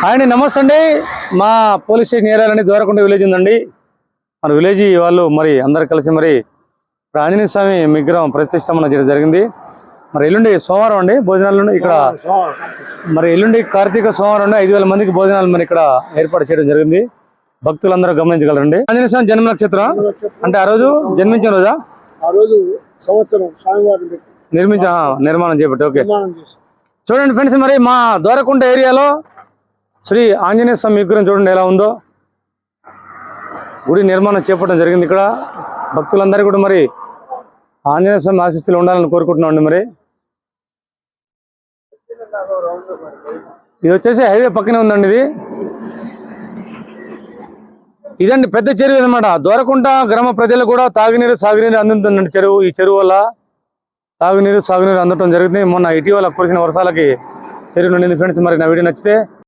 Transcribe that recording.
అండి నమస్తే అండి. మా పోలీస్ స్టేషన్ ఏరియాలోని దూరకుంట విలేజ్ ఉందండి. మన విలేజ్ వాళ్ళు మరి అందరు కలిసి మరి ఆంజనేయ స్వామి విగ్రహం ప్రతిష్టంభన చేయడం జరిగింది. మరి ఎల్లుండి సోమవారం అండి భోజనాలు ఇక్కడ. మరి ఎల్లుండి కార్తీక సోమవారం అండి 5,000 మందికి భోజనాలు మరి ఇక్కడ ఏర్పాటు చేయడం జరిగింది. భక్తులందరూ గమనించగలరండి. ఆంజనేయ స్వామి జన్మ నక్షత్రం అంటే ఆ రోజు జన్మించిన రోజా? ఆ రోజు సంవత్సరం స్వామివారిని నిర్మాణం చేపట్టి. ఓకే చూడండి ఫ్రెండ్స్, మరి మా దూరకుంట ఏరియాలో శ్రీ ఆంజనేయ స్వామి విగ్రహం చూడండి ఎలా ఉందో. గుడి నిర్మాణం చేపట్టడం జరిగింది. ఇక్కడ భక్తులందరూ కూడా మరి ఆంజనేయ స్వామి ఆశీస్సులు ఉండాలని కోరుకుంటున్నామండి. మరి ఇది వచ్చేసి హైవే పక్కనే ఉందండి. ఇదండి పెద్ద చెరువు అనమాట. దూరకుంట గ్రామ ప్రజలు కూడా తాగునీరు సాగునీరు అందుతుందండి. చెరువు ఈ చెరువు వల్ల తాగునీరు సాగునీరు అందటం జరుగుతుంది. మొన్న ఇటీవల కురిసిన వర్షాలకి చెరువు నిండింది ఫ్రెండ్స్. మరి నా వీడియో నచ్చితే